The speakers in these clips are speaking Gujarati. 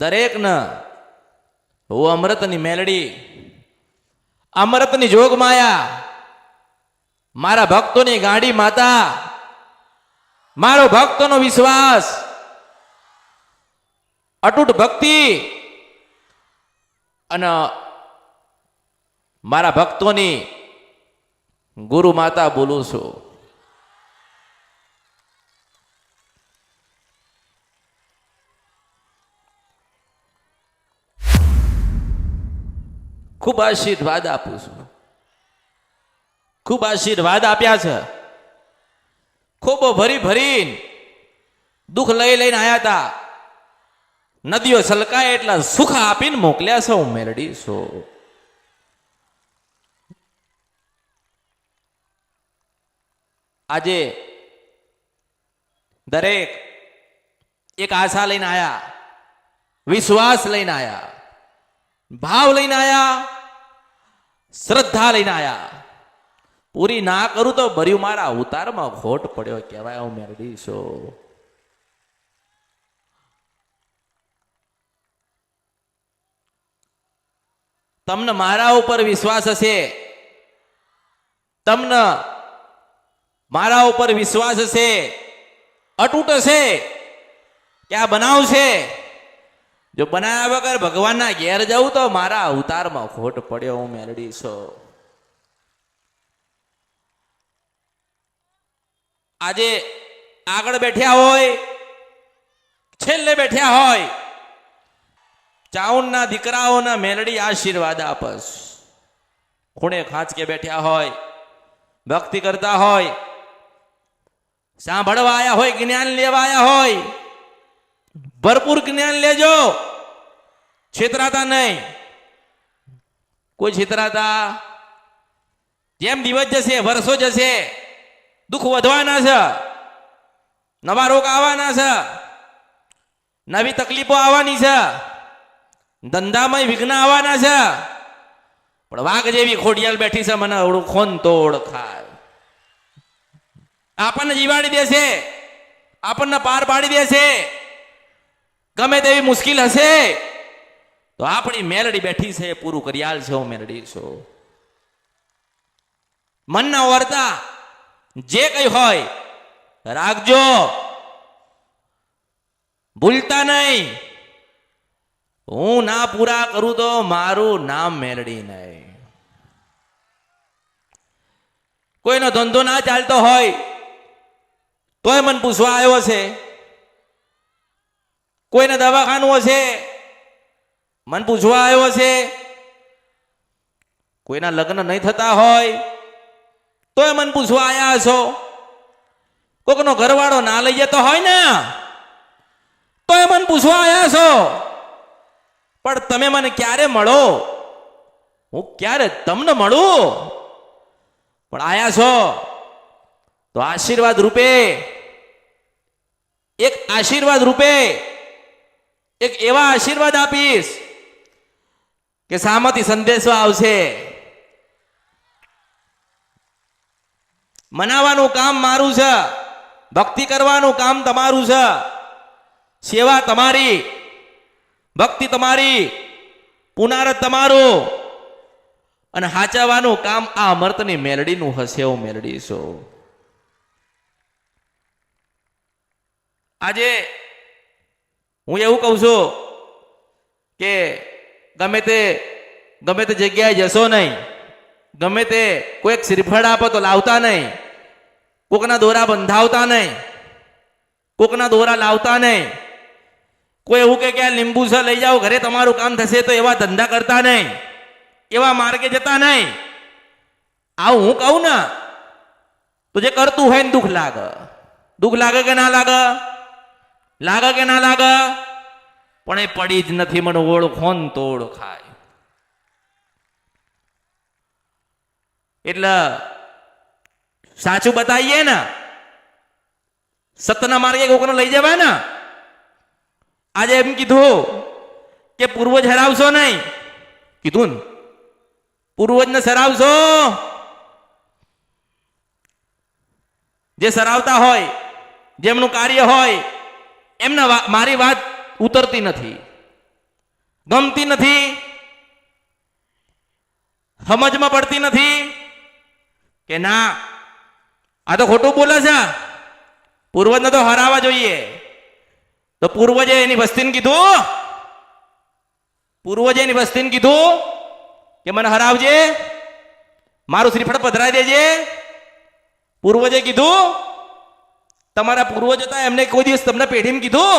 દરેકને હું અમૃતની મેલડી, અમૃતની જોગ માયા, મારા ભક્તોની ગાડી માતા, મારો ભક્તોનો વિશ્વાસ, અતૂટ ભક્તિ અને મારા ભક્તોની ગુરુ માતા બોલું છું. ખૂબ આશીર્વાદ આપું છું, ખૂબ આશીર્વાદ આપ્યા છે. ખૂબ ભરી ભરીને દુઃખ લઈ લઈને આવ્યા હતા. નદીઓ છલકાય એટલા સુખ આપીને મોકલ્યા છે. હું મેલડી છું. આજે દરેક એક આશા લઈને આયા, વિશ્વાસ લઈને આયા, ભાવ લઈને આયા, શ્રદ્ધા લઈને આયા. પૂરી ના કરું તો ભર્યું મારા અવતારમાં ખોટ પડ્યો કહેવાય. હું મેલડી છું. તમને મારા ઉપર વિશ્વાસ હશે, તમને મારા ઉપર વિશ્વાસ હશે, અતૂટ હશે કે આ બનાવશે. જો બનાવ્યા વગર ભગવાનના ઘેર જવું તો મારા અવતારમાં ખોટ પડ્યો. હું મેલડી છું. આજે આગળ બેઠ્યા હોય, છેલ્લે બેઠ્યા હોય, ચાઉનના દીકરાઓના મેલડી આશીર્વાદ આપસ. ખૂણે ખાંચકે બેઠ્યા હોય, ભક્તિ કરતા હોય, સાંભળવા આયા હોય, જ્ઞાન લેવા આયા હોય, ભરપૂર જ્ઞાન લેજો. છેતરાતા નહીં. કોઈ છેતરાતા, જેમ દિવસ જશે, વર્ષો જશે, દુઃખ વધવાના છે, નવા રોગ આવવાના છે, નવી તકલીફો આવવાની છે, ધંધામાં વિઘ્ન આવવાના છે. પણ વાઘ જેવી ખોડિયાલ બેઠી છે, મને ઓળખોન તો ઓળખાય. આપણને જીવાડી દેશે, આપણને પાર પાડી દેશે. ગમે તેવી મુશ્કેલ હશે તો આપણી મેલડી બેઠી છે, પૂરું કરિયાલ છે. હું મેલડી છું. મનના વર્તા જે કઈ હોય રાખજો, ભૂલતા નહીં. હું ના પૂરા કરું તો મારું નામ મેલડી નહીં. કોઈનો ધંધો ના ચાલતો હોય તોય મને પૂછવા આવ્યો છે. કોઈને દવાખાનું હશે, મન પૂછવા આવ્યો છે. કોઈના લગ્ન નહીં થતા હોય તોય મન પૂછવા આવ્યા છો. કોકનો ઘરવાળો ના લઈ જતો હોય ને તોય મન પૂછવા આવ્યા છો. પણ તમે મને ક્યારે મળો, હું ક્યારે તમને મળું. પણ આયા છો તો આશીર્વાદ રૂપે, એક આશીર્વાદ રૂપે એક એવા આશીર્વાદ આપીશ કે સામેથી સંદેશો આવશે. મનાવાનું કામ મારું છે, ભક્તિ કરવાનું કામ તમારું છે, સેવા તમારી, ભક્તિ તમારી, પુનારત તમારું, અને હાચવવાનું કામ આ અમૃતની મેલડીનું હશે. હું મેલડી છું. આજે હું એવું કહું છું કે ગમે તે જગ્યાએ જશો નહીં, ગમે તે કોઈક શ્રીફળ આપો તો લાવતા નહીં, કોકના દોરા બંધાવતા નહીં, કોકના દોરા લાવતા નહીં. કોઈ એવું કે આ લીંબુ છે લઈ જાઓ ઘરે તમારું કામ થશે, તો એવા ધંધા કરતા નહીં, એવા માર્ગે જતા નહીં. આવું હું કહું ને તો જે કરતું હોય ને દુઃખ લાગે. દુઃખ લાગે કે ના લાગે? લાગે કે ના લાગે? પણ એ પડી જ નથી. મને ઓળખો ને તો ઓળખાય. એટલે સાચું બતાવીએ ને, સત્યના માર્ગે કોકને લઈ જવાય ને. આજે એમ કીધું કે પૂર્વજ હરાવશો નહીં, કીધું ને પૂર્વજને સરાવશો. જે સરાવતા હોય, જેમનું કાર્ય હોય, એમને મારી વાત ઉતરતી નથી. ગમતી નથી, સમજમાં પડતી નથી કે ના આ તો ખોટું બોલે છે, પૂર્વજને તો હરાવવા જોઈએ. તો પૂર્વજે એની વસ્તીને કીધું, પૂર્વજે એની વસ્તીને કીધું કે મને હરાવજે, મારું શ્રીફળ પધરાઈ દેજે. પૂર્વજે કીધું, તમારા પૂર્વજ હતા એમને કોઈ દિવસ તમને પેઢીમાં કીધું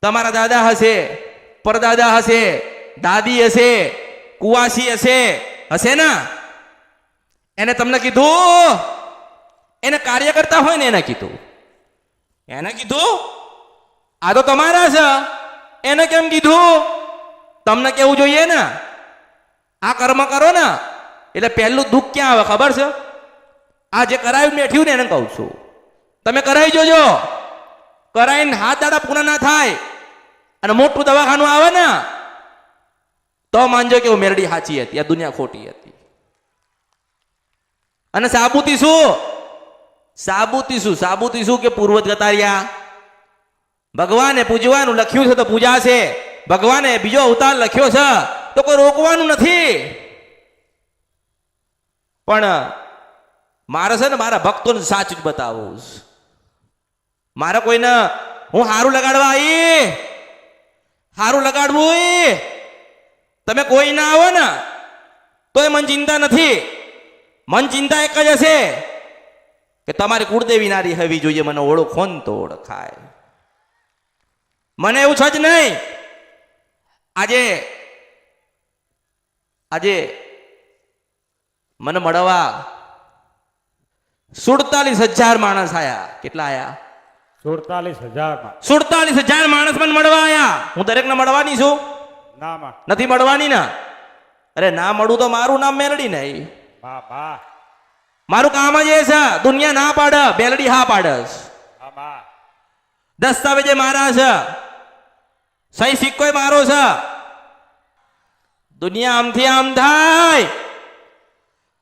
તમારા દાદા હશે, પરદાદા હશે, દાદી હશે, કુવાસી હશે, હશે ને, એને તમને કીધું? એને કાર્ય કરતા હોય ને એને કીધું. એને કીધું આ તો તમારા છે, એને કેમ કીધું? તમને કેવું જોઈએ ને, આ કર્મ કરો ને એટલે પહેલું દુઃખ ક્યાં આવે ખબર છે? આ જે કરાયું બેઠ્યું ને એને કહું છું, તમે કરાવી જોજો. કરાઈને હાથ દાડા પૂરા ના થાય અને મોટું દવાખાનું આવે ને તો માનજો કે મેરડી સાચી હતી, આ દુનિયા ખોટી હતી. અને સાબુતી શું? સાબુતી શું? સાબુતી શું કે પૂર્વજ જતા રહ્યા, ભગવાને પૂજવાનું લખ્યું છે તો પૂજા છે, ભગવાને બીજો અવતાર લખ્યો છે તો કોઈ રોકવાનું નથી. પણ મારે છે ને મારા ભક્તોને સાચું જ બતાવું. મારે કોઈને હું હારું લગાડવા આવી, હારું લગાડવું, તમે કોઈ ના આવો ને તો એ મન ચિંતા નથી. મન ચિંતા એક જ હશે કે તમારી કુળદેવી નારી હવી જોઈએ, મને ઓળખો ને તો ઓળખાય. મને એવું છે જ નહીં. આજે મને મળવા 47,000 માણસ આયા. કેટલા આયા? 47,000 47,000 માણસ મને મળવા આયા. હું દરેકને મળવાની છું? નથી મળવાની ને. અરે ના મળું તો મારું નામ મેલડી નહીં. મારું કામ જ એ છે, દુનિયા ના પાડે, બેલડી હા પાડસ. દસ્તાવેજે મારા છે, સહી સિક્કો મારો છે. દુનિયા આમથી આમ થાય,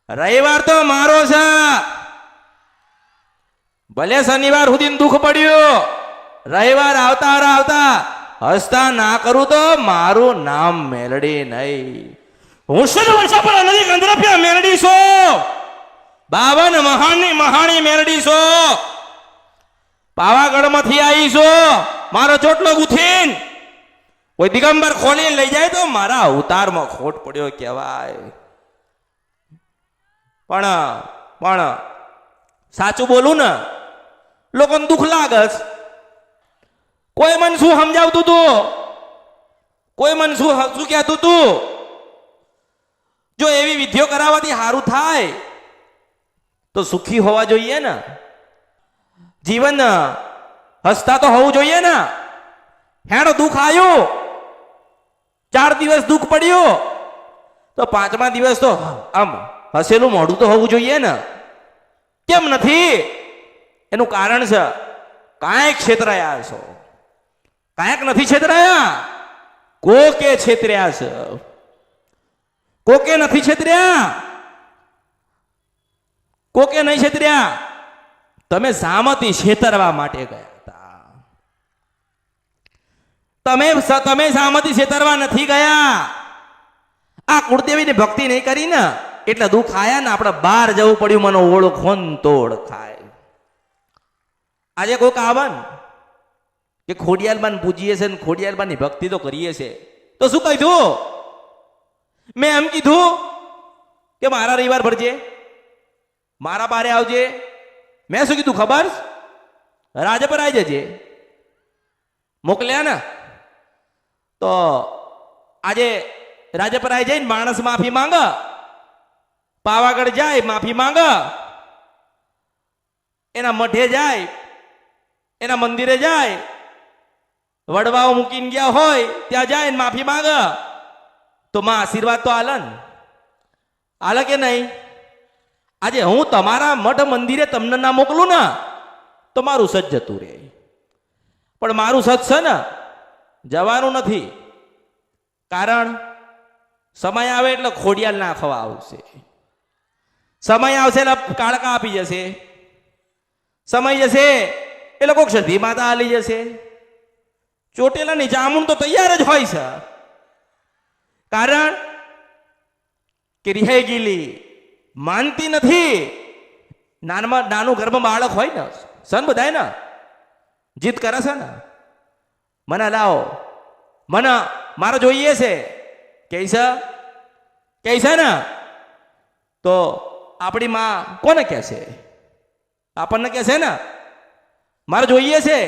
રવિવાર તો મારો છે. ભલે શનિવાર સુધી દુઃખ પડ્યું, રવિવાર આવતા હસતા ના કરું તો મારું નામ મેલડી નહીં. હું શું વર્ષા પર નથી ગંધરપ્યા મેલડી છો, 52 મહાની મહાણી મેલડી છો. પાવાગઢ માંથી આવી છો, મારો ચોટલો ગુથીન કોઈ દિગંબર ખોલીને લઈ જાય તો મારા અવતારમાં ખોટ પડ્યો કહેવાય. પણ સાચું બોલું ને લોકોને દુઃખ લાગે. કોઈ મને શું સમજાવતું તું, કોઈ મને શું કહેતું તું, જો એવી વિધિઓ કરાવવાથી સારું થાય તો સુખી હોવા જોઈએ ને, જીવન હસતા તો હોવું જોઈએ ને. હેડો દુઃખ આવ્યું, 4 દિવસ દુઃખ પડ્યું તો 5મા દિવસ તો આમ હસેલું મોઢું તો હોવું જોઈએ ને. કેમ નથી? એનું કારણ છે કાંઈક છેતરાયા છો, કાંઈક નથી છેતરાયા. કોકે છેતર્યા છે, કોકે નથી છેતર્યા, કોકે નહીં છેતર્યા. તમે સામતી છેતરવા માટે ગયા હતા. તમે સામતી છેતરવા નથી ગયા. આ કુળદેવીની ભક્તિ નહીં કરી ને એટલે દુઃખ આયા ને. આપણે બહાર જવું પડ્યું, મને ઓળખો ને તો ઓળખાય. આજે કોઈક આવન કે ખોડિયાલબાન પૂજીએ છે ને ખોડિયાલબાની ભક્તિ તો કરીએ છે તો શું કીધું? મેં એમ કીધું કે મારા રવિવાર ભરજે, મારા બારે આવજે. મેં શું કીધું ખબર? રાજે પર આવી જજે. મોકલ્યા ને તો આજે રાજે પર આવી જાય ને માણસ માફી માંગ, પાવાગઢ જાય માફી માંગ, એના મઠે જાય, એના મંદિરે જાય, વડવાઓ મૂકીને ગયા હોય ત્યાં જાય ને માફી માંગ તો માં આશીર્વાદ તો આલન આલે કે નહીં? આજે હું તમારા મઠ મંદિરે તમને ના મોકલું ને તો મારું સજ જતું રહે. પણ મારું સજ છે ને જવાનું નથી. કારણ સમય આવે એટલે ખોડિયાલ નાખવા આવશે, સમય આવશે એટલે કાળકા આપી જશે, સમય જશે એટલે કોક સધી માતા આલી જશે. ચોટેલાની જામુન તો તૈયાર જ હોય છે, કારણ કે રિહાઈ ગયેલી માનતી નથી. નાનું ઘરમાં બાળક હોય ને સન બધાય ને જીદ કરે છે ને, મને લાવો, મને મારે જોઈએ છે, કહે છે ને, તો આપણી માં કોને કહે છે? આપણને કહે છે ને, મારે જોઈએ છે.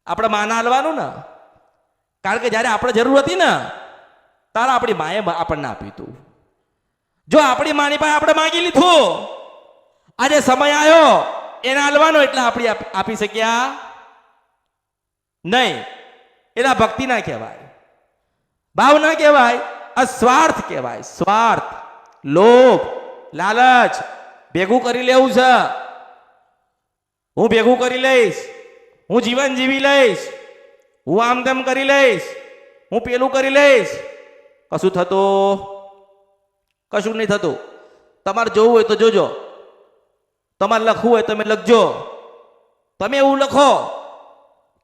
આપણે માને હાલવાનું ને, કારણ કે જ્યારે આપણે જરૂર હતી ને ત્યારે આપણી માએ આપણને આપ્યું હતું. જો આપણી માની પાસે આપણે માંગી લીધું, આજે સમય આવ્યો એને હાલવાનો એટલે આપણે આપી શક્યા નહીં. એના ભક્તિ ના કહેવાય, ભાવ ના કહેવાય, આ સ્વાર્થ કહેવાય. સ્વાર્થ, લોભ, લાલચ. ભેગું કરી લેવું છે, હું ભેગું કરી લઈશ, હું જીવન જીવી લઈશ, હું આમ તેમ કરી લઈશ, હું પેલું કરી લઈશ. કશું થતું? કશું નહીં થતું. તમારે જોવું હોય તો જોજો, તમારે લખવું હોય તમે લખજો. તમે એવું લખો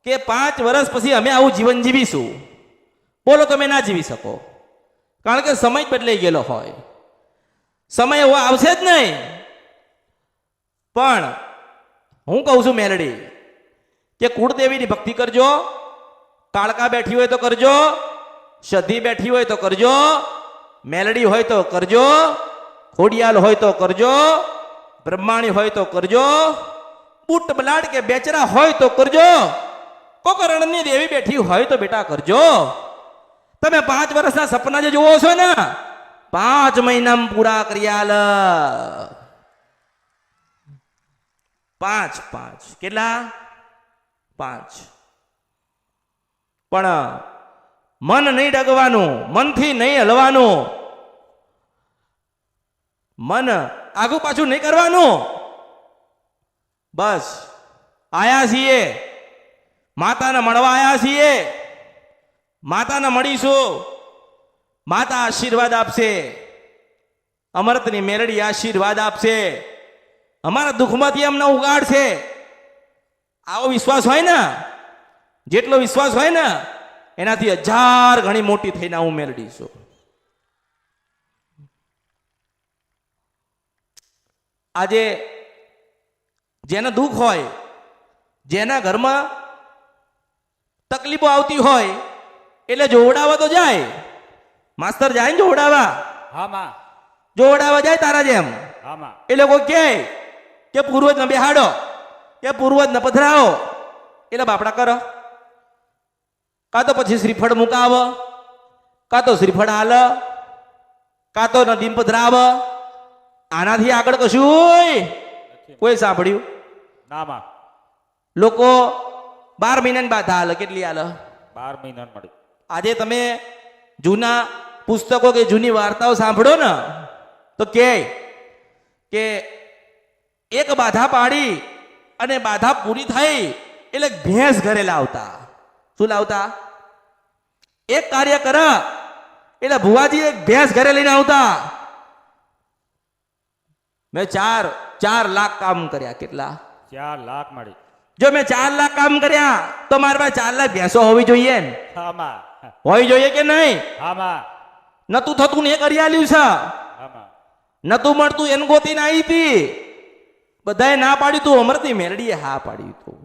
કે 5 વર્ષ પછી અમે આવું જીવન જીવીશું. બોલો, તમે ના જીવી શકો, કારણ કે સમય જ બદલાઈ ગયેલો હોય. સમય એવો આવશે જ નહીં. પણ હું કહું છું મેલડી કે કુળદેવીની ભક્તિ કરજો. કાળકા બેઠી હોય તો કરજો, સધી બેઠી હોય તો કરજો, મેલડી હોય તો કરજો, ખોડિયાલ હોય તો કરજો, બ્રહ્માણી હોય તો કરજો, બુટ બલાડ કે બેચરા હોય તો કરજો, કોકરણની દેવી બેઠી હોય તો બેટા કરજો. તમે 5 વર્ષના સપના જે જોવો છો ને 5 મહિનામાં પૂરા કરી આલ. 5 કેટલા? 5. પણ મન નહીં ડગવાનું, મનથી નહીં હલવાનું, મન આગુ પાછું નહીં કરવાનું. બસ આયા છીએ, માતાને મળવા આયા છીએ, માતાને મળીશું, માતા આશીર્વાદ આપશે, અમૃતની મેરડી આશીર્વાદ આપશે, અમારા દુઃખમાંથી અમને ઉગાડશે. આવો વિશ્વાસ હોય ને, જેટલો વિશ્વાસ હોય ને એનાથી 1000 ગણી મોટી થઈને હું મેળડી છું. આજે જેને દુઃખ હોય, જેના ઘરમાં તકલીફો આવતી હોય એટલે જોવડાવવા તો જાય. માસ્તર જાય ને જોવડાવવા, હા માં, જોવડાવવા જાય તારા જેમ. હા માં. એ લોકો કે પૂર્વજને બેહાડો, કે પૂર્વજને પધરાવો, એટલે બાપડા કરો. કાં તો પછી શ્રીફળ મુકાવ, કાં તો શ્રીફળ હાલ, કાં તો નદીમ પધરાવ. આનાથી આગળ કશું કોઈ સાંભળ્યું ના માં. લોકો 12 મહિનાની બાધા હાલ. કેટલી હાલ? 12 મહિના મળી. આજે તમે જૂના પુસ્તકો કે જૂની વાર્તાઓ સાંભળો ને તો કે એક બાધા પાડી અને બાધા પૂરી થઈ એટલે ભેંસ ઘરે લાવતા. શું લાવતા? એક કાર્ય કર એટલે ભુવાજી એક ભેંસ ઘરે લઈને આવતા. મેં 4 લાખ કામ કર્યા. કેટલા? 4 લાખ મળી. જો મેં 4 લાખ કામ કર્યા તો મારા પાસે 4 લાખ ભેંસો હોવી જોઈએ ને? હા માં. હોવી જોઈએ કે નહીં? હા માં. નતું થતું ને એ કરી આલ્યું છે. હા માં. નતું મળતું એને ગોતીને આવી હતી. બધાએ ના પાડ્યું તું, અમૃતની મેરડીએ હા પાડ્યું તું.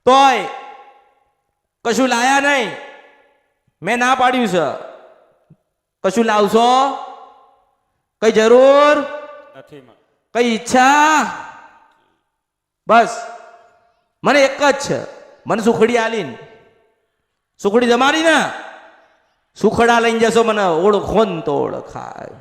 તોય કશું લાયા નહીં. મેં ના પાડ્યું છે. કશું લાવશો? કઈ જરૂર? નથી માં. કઈ ઈચ્છા? બસ મને એક જ છે, મને સુખડી આલીને, સુખડી જમાડી ને સુખડા લઈને જશો મને ઓળખો ને તો ઓળખાય.